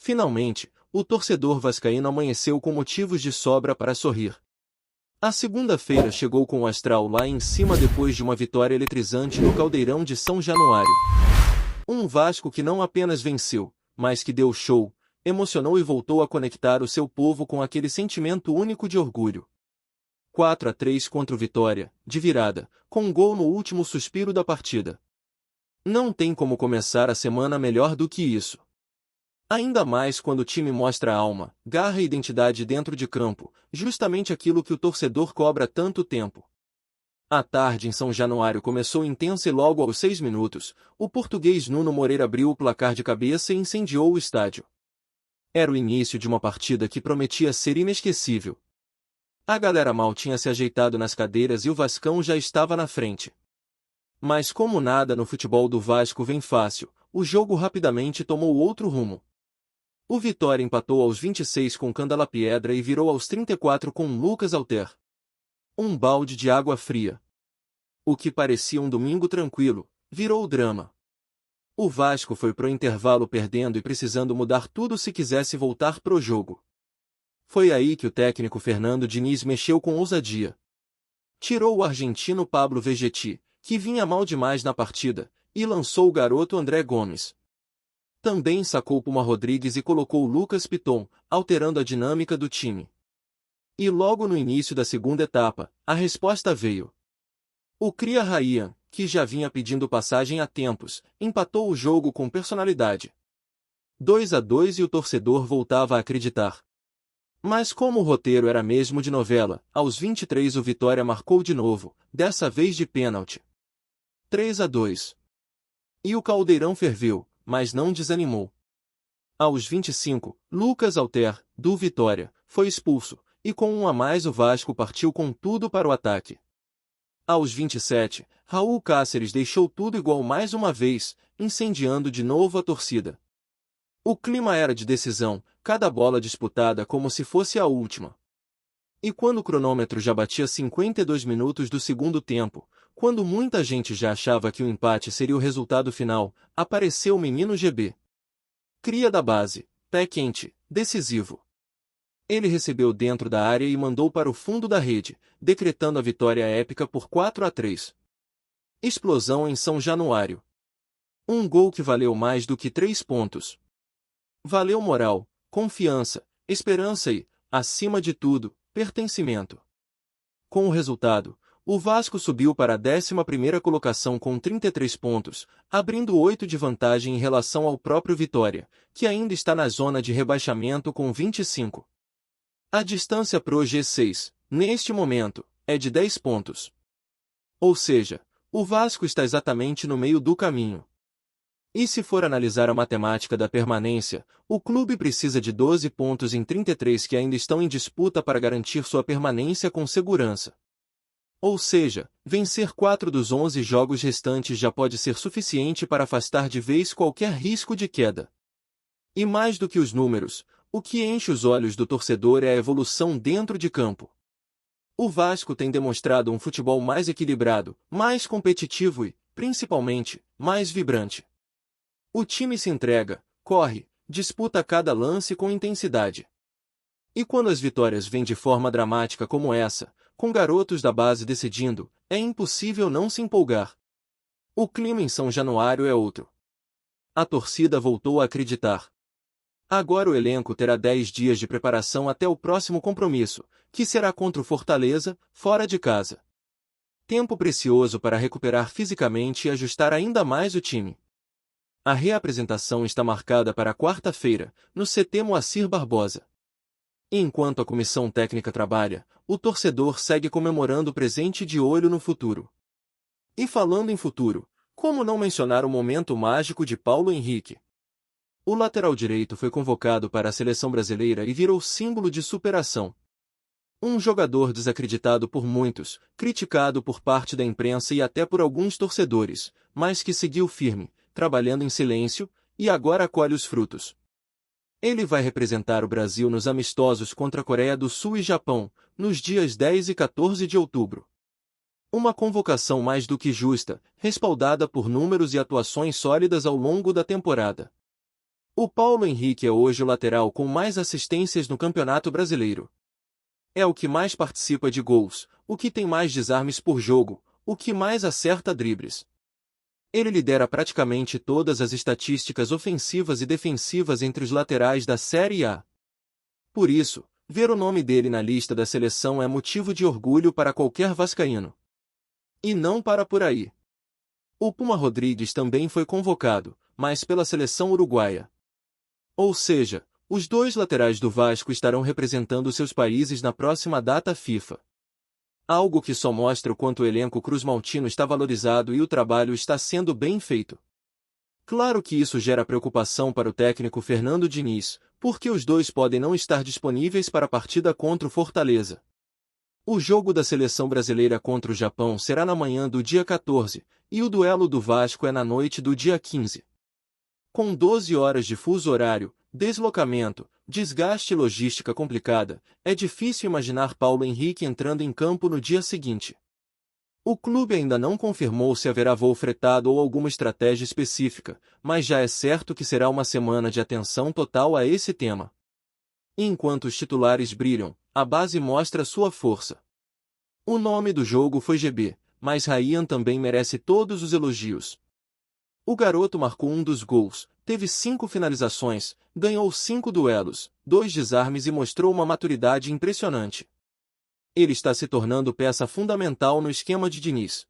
Finalmente, o torcedor vascaíno amanheceu com motivos de sobra para sorrir. A segunda-feira chegou com o astral lá em cima depois de uma vitória eletrizante no Caldeirão de São Januário. Um Vasco que não apenas venceu, mas que deu show, emocionou e voltou a conectar o seu povo com aquele sentimento único de orgulho. 4-3 contra o Vitória, de virada, com um gol no último suspiro da partida. Não tem como começar a semana melhor do que isso. Ainda mais quando o time mostra alma, garra e identidade dentro de campo, justamente aquilo que o torcedor cobra há tanto tempo. A tarde em São Januário começou intensa e logo aos 6 minutos, o português Nuno Moreira abriu o placar de cabeça e incendiou o estádio. Era o início de uma partida que prometia ser inesquecível. A galera mal tinha se ajeitado nas cadeiras e o Vascão já estava na frente. Mas como nada no futebol do Vasco vem fácil, o jogo rapidamente tomou outro rumo. O Vitória empatou aos 26 com Candalapiedra e virou aos 34 com Lucas Alter. Um balde de água fria. O que parecia um domingo tranquilo, virou drama. O Vasco foi pro intervalo perdendo e precisando mudar tudo se quisesse voltar pro jogo. Foi aí que o técnico Fernando Diniz mexeu com ousadia. Tirou o argentino Pablo Vegetti, que vinha mal demais na partida, e lançou o garoto André Gomes. Também sacou Puma Rodrigues e colocou Lucas Piton, alterando a dinâmica do time. E logo no início da segunda etapa, a resposta veio. O cria Ryan, que já vinha pedindo passagem há tempos, empatou o jogo com personalidade. 2-2 e o torcedor voltava a acreditar. Mas como o roteiro era mesmo de novela, aos 23 o Vitória marcou de novo, dessa vez de pênalti. 3-2. E o caldeirão ferveu, mas não desanimou. Aos 25, Lucas Alter, do Vitória, foi expulso, e com um a mais o Vasco partiu com tudo para o ataque. Aos 27, Raul Cáceres deixou tudo igual mais uma vez, incendiando de novo a torcida. O clima era de decisão, cada bola disputada como se fosse a última. E quando o cronômetro já batia 52 minutos do segundo tempo, quando muita gente já achava que o empate seria o resultado final, apareceu o menino GB. Cria da base, pé quente, decisivo. Ele recebeu dentro da área e mandou para o fundo da rede, decretando a vitória épica por 4-3. Explosão em São Januário. Um gol que valeu mais do que 3 pontos. Valeu moral, confiança, esperança e, acima de tudo, pertencimento. Com o resultado, o Vasco subiu para a 11ª colocação com 33 pontos, abrindo 8 de vantagem em relação ao próprio Vitória, que ainda está na zona de rebaixamento com 25. A distância pro G6, neste momento, é de 10 pontos. Ou seja, o Vasco está exatamente no meio do caminho. E se for analisar a matemática da permanência, o clube precisa de 12 pontos em 33 que ainda estão em disputa para garantir sua permanência com segurança. Ou seja, vencer 4 dos 11 jogos restantes já pode ser suficiente para afastar de vez qualquer risco de queda. E mais do que os números, o que enche os olhos do torcedor é a evolução dentro de campo. O Vasco tem demonstrado um futebol mais equilibrado, mais competitivo e, principalmente, mais vibrante. O time se entrega, corre, disputa cada lance com intensidade. E quando as vitórias vêm de forma dramática como essa, com garotos da base decidindo, é impossível não se empolgar. O clima em São Januário é outro. A torcida voltou a acreditar. Agora o elenco terá 10 dias de preparação até o próximo compromisso, que será contra o Fortaleza, fora de casa. Tempo precioso para recuperar fisicamente e ajustar ainda mais o time. A reapresentação está marcada para quarta-feira, no CT Moacir Barbosa. E enquanto a comissão técnica trabalha, o torcedor segue comemorando o presente e de olho no futuro. E falando em futuro, como não mencionar o momento mágico de Paulo Henrique? O lateral direito foi convocado para a seleção brasileira e virou símbolo de superação. Um jogador desacreditado por muitos, criticado por parte da imprensa e até por alguns torcedores, mas que seguiu firme, trabalhando em silêncio, e agora colhe os frutos. Ele vai representar o Brasil nos amistosos contra a Coreia do Sul e Japão, nos dias 10 e 14 de outubro. Uma convocação mais do que justa, respaldada por números e atuações sólidas ao longo da temporada. O Paulo Henrique é hoje o lateral com mais assistências no Campeonato Brasileiro. É o que mais participa de gols, o que tem mais desarmes por jogo, o que mais acerta dribles. Ele lidera praticamente todas as estatísticas ofensivas e defensivas entre os laterais da Série A. Por isso, ver o nome dele na lista da seleção é motivo de orgulho para qualquer vascaíno. E não para por aí. O Puma Rodrigues também foi convocado, mas pela seleção uruguaia. Ou seja, os dois laterais do Vasco estarão representando seus países na próxima data FIFA. Algo que só mostra o quanto o elenco cruzmaltino está valorizado e o trabalho está sendo bem feito. Claro que isso gera preocupação para o técnico Fernando Diniz, porque os dois podem não estar disponíveis para a partida contra o Fortaleza. O jogo da seleção brasileira contra o Japão será na manhã do dia 14, e o duelo do Vasco é na noite do dia 15. Com 12 horas de fuso horário, deslocamento, desgaste e logística complicada, é difícil imaginar Paulo Henrique entrando em campo no dia seguinte. O clube ainda não confirmou se haverá voo fretado ou alguma estratégia específica, mas já é certo que será uma semana de atenção total a esse tema. Enquanto os titulares brilham, a base mostra sua força. O nome do jogo foi GB, mas Ryan também merece todos os elogios. O garoto marcou um dos gols, teve 5 finalizações, ganhou 5 duelos, 2 desarmes e mostrou uma maturidade impressionante. Ele está se tornando peça fundamental no esquema de Diniz.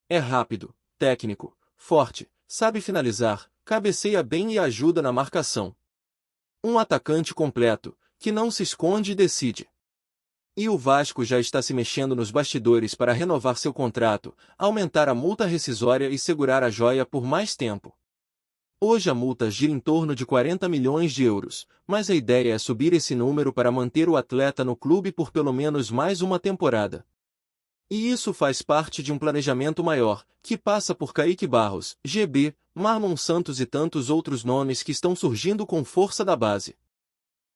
É rápido, técnico, forte, sabe finalizar, cabeceia bem e ajuda na marcação. Um atacante completo, que não se esconde e decide. E o Vasco já está se mexendo nos bastidores para renovar seu contrato, aumentar a multa rescisória e segurar a joia por mais tempo. Hoje a multa gira em torno de 40 milhões de euros, mas a ideia é subir esse número para manter o atleta no clube por pelo menos mais uma temporada. E isso faz parte de um planejamento maior, que passa por Kaique Barros, GB, Marlon Santos e tantos outros nomes que estão surgindo com força da base.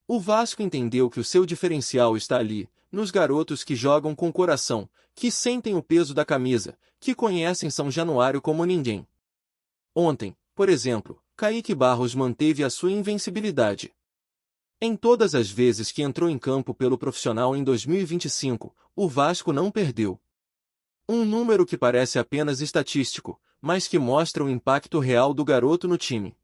O Vasco entendeu que o seu diferencial está ali, nos garotos que jogam com coração, que sentem o peso da camisa, que conhecem São Januário como ninguém. Ontem, por exemplo, Kaique Barros manteve a sua invencibilidade. Em todas as vezes que entrou em campo pelo profissional em 2025, o Vasco não perdeu. Um número que parece apenas estatístico, mas que mostra o impacto real do garoto no time.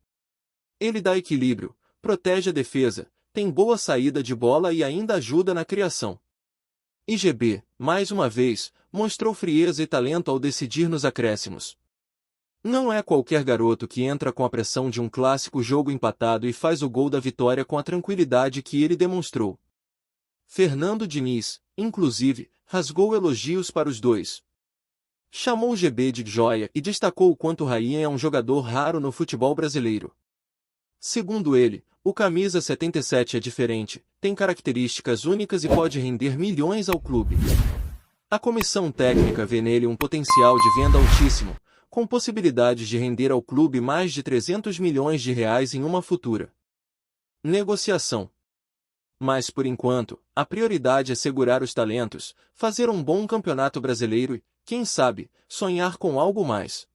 Ele dá equilíbrio, protege a defesa, tem boa saída de bola e ainda ajuda na criação. IGB, mais uma vez, mostrou frieza e talento ao decidir nos acréscimos. Não é qualquer garoto que entra com a pressão de um clássico jogo empatado e faz o gol da vitória com a tranquilidade que ele demonstrou. Fernando Diniz, inclusive, rasgou elogios para os dois. Chamou o GB de joia e destacou o quanto Ryan é um jogador raro no futebol brasileiro. Segundo ele, o camisa 77 é diferente, tem características únicas e pode render milhões ao clube. A comissão técnica vê nele um potencial de venda altíssimo, com possibilidades de render ao clube mais de 300 milhões de reais em uma futura negociação. Mas por enquanto, a prioridade é segurar os talentos, fazer um bom campeonato brasileiro e, quem sabe, sonhar com algo mais.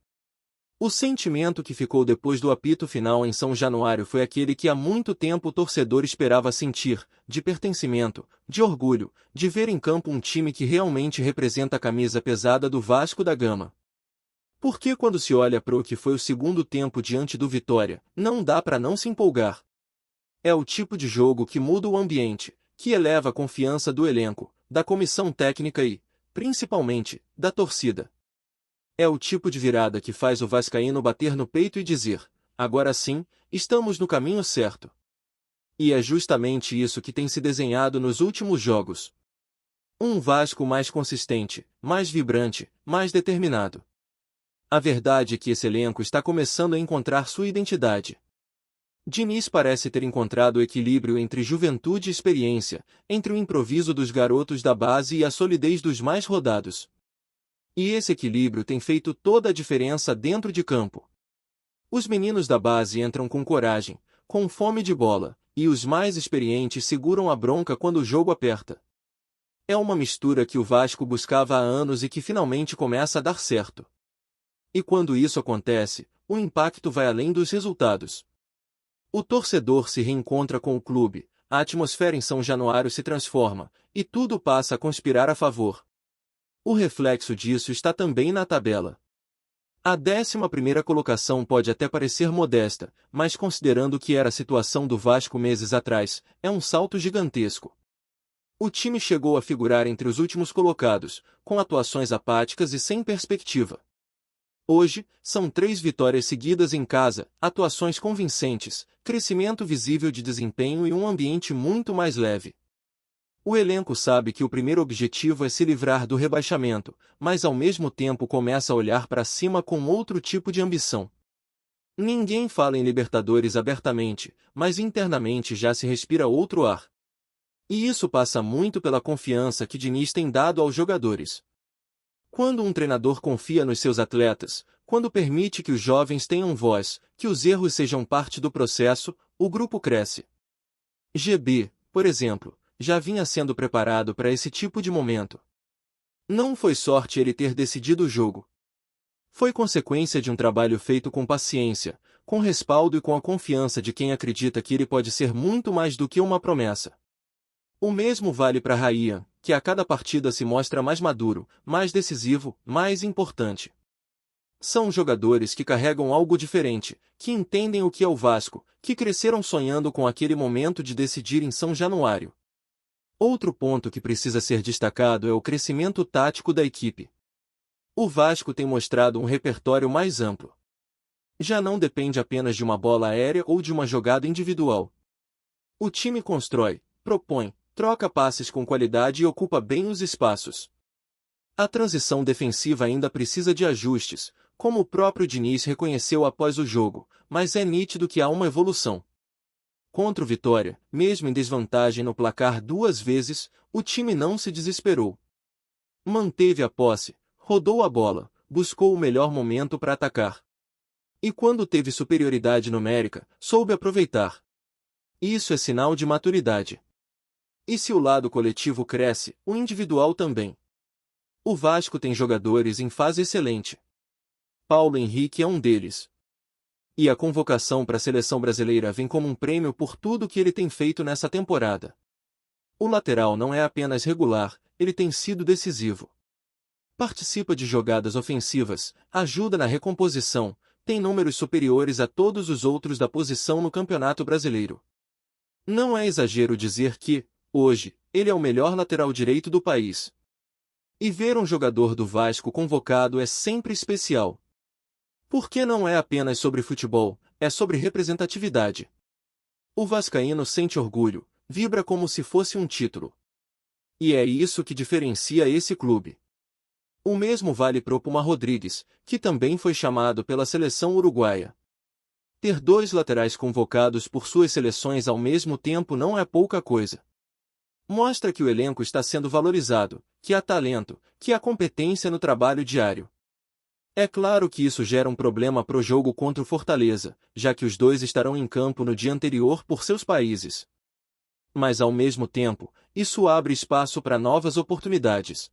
O sentimento que ficou depois do apito final em São Januário foi aquele que há muito tempo o torcedor esperava sentir, de pertencimento, de orgulho, de ver em campo um time que realmente representa a camisa pesada do Vasco da Gama. Porque quando se olha para o que foi o segundo tempo diante do Vitória, não dá para não se empolgar. É o tipo de jogo que muda o ambiente, que eleva a confiança do elenco, da comissão técnica e, principalmente, da torcida. É o tipo de virada que faz o vascaíno bater no peito e dizer, agora sim, estamos no caminho certo. E é justamente isso que tem se desenhado nos últimos jogos. Um Vasco mais consistente, mais vibrante, mais determinado. A verdade é que esse elenco está começando a encontrar sua identidade. Diniz parece ter encontrado o equilíbrio entre juventude e experiência, entre o improviso dos garotos da base e a solidez dos mais rodados. E esse equilíbrio tem feito toda a diferença dentro de campo. Os meninos da base entram com coragem, com fome de bola, e os mais experientes seguram a bronca quando o jogo aperta. É uma mistura que o Vasco buscava há anos e que finalmente começa a dar certo. E quando isso acontece, o impacto vai além dos resultados. O torcedor se reencontra com o clube, a atmosfera em São Januário se transforma, e tudo passa a conspirar a favor. O reflexo disso está também na tabela. A 11ª colocação pode até parecer modesta, mas considerando que era a situação do Vasco meses atrás, é um salto gigantesco. O time chegou a figurar entre os últimos colocados, com atuações apáticas e sem perspectiva. Hoje, são 3 vitórias seguidas em casa, atuações convincentes, crescimento visível de desempenho e um ambiente muito mais leve. O elenco sabe que o primeiro objetivo é se livrar do rebaixamento, mas ao mesmo tempo começa a olhar para cima com outro tipo de ambição. Ninguém fala em Libertadores abertamente, mas internamente já se respira outro ar. E isso passa muito pela confiança que Diniz tem dado aos jogadores. Quando um treinador confia nos seus atletas, quando permite que os jovens tenham voz, que os erros sejam parte do processo, o grupo cresce. GB, por exemplo, já vinha sendo preparado para esse tipo de momento. Não foi sorte ele ter decidido o jogo. Foi consequência de um trabalho feito com paciência, com respaldo e com a confiança de quem acredita que ele pode ser muito mais do que uma promessa. O mesmo vale para Rayan, que a cada partida se mostra mais maduro, mais decisivo, mais importante. São jogadores que carregam algo diferente, que entendem o que é o Vasco, que cresceram sonhando com aquele momento de decidir em São Januário. Outro ponto que precisa ser destacado é o crescimento tático da equipe. O Vasco tem mostrado um repertório mais amplo. Já não depende apenas de uma bola aérea ou de uma jogada individual. O time constrói, propõe, troca passes com qualidade e ocupa bem os espaços. A transição defensiva ainda precisa de ajustes, como o próprio Diniz reconheceu após o jogo, mas é nítido que há uma evolução. Contra o Vitória, mesmo em desvantagem no placar 2 vezes, o time não se desesperou. Manteve a posse, rodou a bola, buscou o melhor momento para atacar. E quando teve superioridade numérica, soube aproveitar. Isso é sinal de maturidade. E se o lado coletivo cresce, o individual também. O Vasco tem jogadores em fase excelente. Paulo Henrique é um deles. E a convocação para a seleção brasileira vem como um prêmio por tudo que ele tem feito nessa temporada. O lateral não é apenas regular, ele tem sido decisivo. Participa de jogadas ofensivas, ajuda na recomposição, tem números superiores a todos os outros da posição no Campeonato Brasileiro. Não é exagero dizer que, hoje, ele é o melhor lateral direito do país. E ver um jogador do Vasco convocado é sempre especial. Porque não é apenas sobre futebol, é sobre representatividade. O vascaíno sente orgulho, vibra como se fosse um título. E é isso que diferencia esse clube. O mesmo vale pro Puma Rodrigues, que também foi chamado pela seleção uruguaia. Ter 2 laterais convocados por suas seleções ao mesmo tempo não é pouca coisa. Mostra que o elenco está sendo valorizado, que há talento, que há competência no trabalho diário. É claro que isso gera um problema pro jogo contra o Fortaleza, já que os 2 estarão em campo no dia anterior por seus países. Mas ao mesmo tempo, isso abre espaço para novas oportunidades.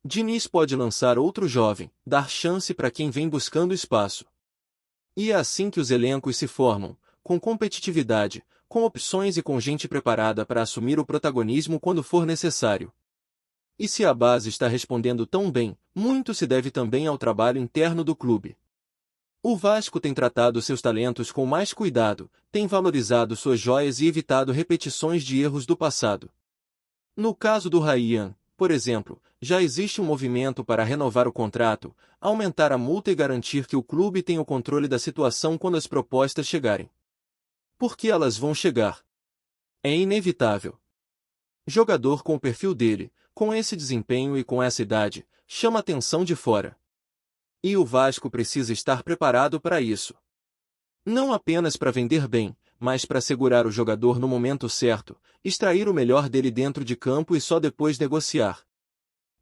Diniz pode lançar outro jovem, dar chance para quem vem buscando espaço. E é assim que os elencos se formam, com competitividade, com opções e com gente preparada para assumir o protagonismo quando for necessário. E se a base está respondendo tão bem, muito se deve também ao trabalho interno do clube. O Vasco tem tratado seus talentos com mais cuidado, tem valorizado suas joias e evitado repetições de erros do passado. No caso do Rayan, por exemplo, já existe um movimento para renovar o contrato, aumentar a multa e garantir que o clube tenha o controle da situação quando as propostas chegarem. Porque elas vão chegar. É inevitável. Jogador com o perfil dele, com esse desempenho e com essa idade, chama atenção de fora. E o Vasco precisa estar preparado para isso. Não apenas para vender bem, mas para segurar o jogador no momento certo, extrair o melhor dele dentro de campo e só depois negociar.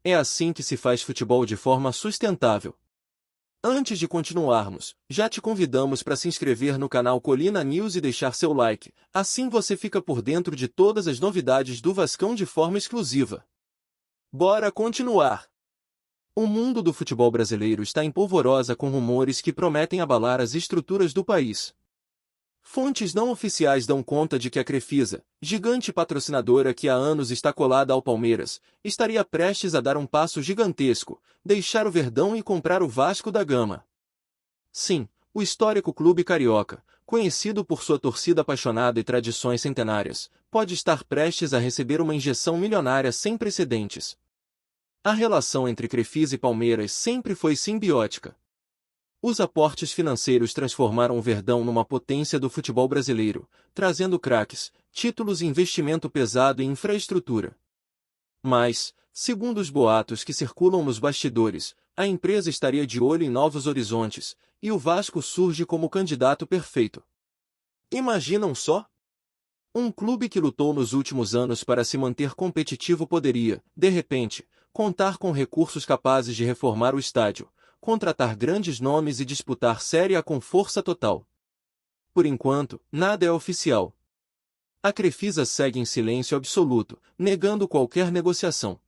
É assim que se faz futebol de forma sustentável. Antes de continuarmos, já te convidamos para se inscrever no canal Colina News e deixar seu like, assim você fica por dentro de todas as novidades do Vascão de forma exclusiva. Bora continuar! O mundo do futebol brasileiro está em polvorosa com rumores que prometem abalar as estruturas do país. Fontes não oficiais dão conta de que a Crefisa, gigante patrocinadora que há anos está colada ao Palmeiras, estaria prestes a dar um passo gigantesco, deixar o Verdão e comprar o Vasco da Gama. Sim, o histórico clube carioca, conhecido por sua torcida apaixonada e tradições centenárias, pode estar prestes a receber uma injeção milionária sem precedentes. A relação entre Crefisa e Palmeiras sempre foi simbiótica. Os aportes financeiros transformaram o Verdão numa potência do futebol brasileiro, trazendo craques, títulos e investimento pesado em infraestrutura. Mas, segundo os boatos que circulam nos bastidores, a empresa estaria de olho em novos horizontes, e o Vasco surge como candidato perfeito. Imaginam só? Um clube que lutou nos últimos anos para se manter competitivo poderia, de repente, contar com recursos capazes de reformar o estádio, contratar grandes nomes e disputar Série A com força total. Por enquanto, nada é oficial. A Crefisa segue em silêncio absoluto, negando qualquer negociação.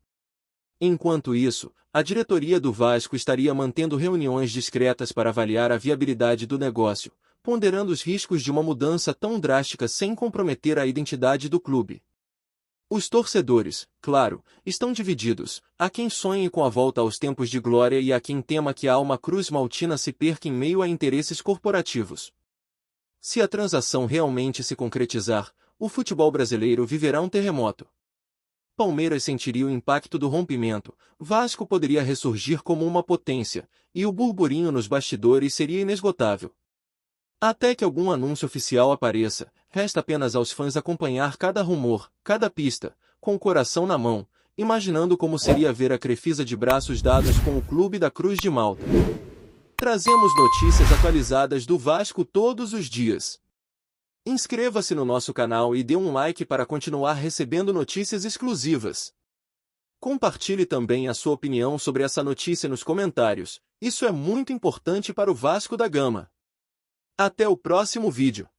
Enquanto isso, a diretoria do Vasco estaria mantendo reuniões discretas para avaliar a viabilidade do negócio, ponderando os riscos de uma mudança tão drástica sem comprometer a identidade do clube. Os torcedores, claro, estão divididos, há quem sonhe com a volta aos tempos de glória e há quem tema que a alma cruz maltina se perca em meio a interesses corporativos. Se a transação realmente se concretizar, o futebol brasileiro viverá um terremoto. Palmeiras sentiria o impacto do rompimento, Vasco poderia ressurgir como uma potência, e o burburinho nos bastidores seria inesgotável. Até que algum anúncio oficial apareça, resta apenas aos fãs acompanhar cada rumor, cada pista, com o coração na mão, imaginando como seria ver a Crefisa de braços dados com o Clube da Cruz de Malta. Trazemos notícias atualizadas do Vasco todos os dias. Inscreva-se no nosso canal e dê um like para continuar recebendo notícias exclusivas. Compartilhe também a sua opinião sobre essa notícia nos comentários, isso é muito importante para o Vasco da Gama. Até o próximo vídeo.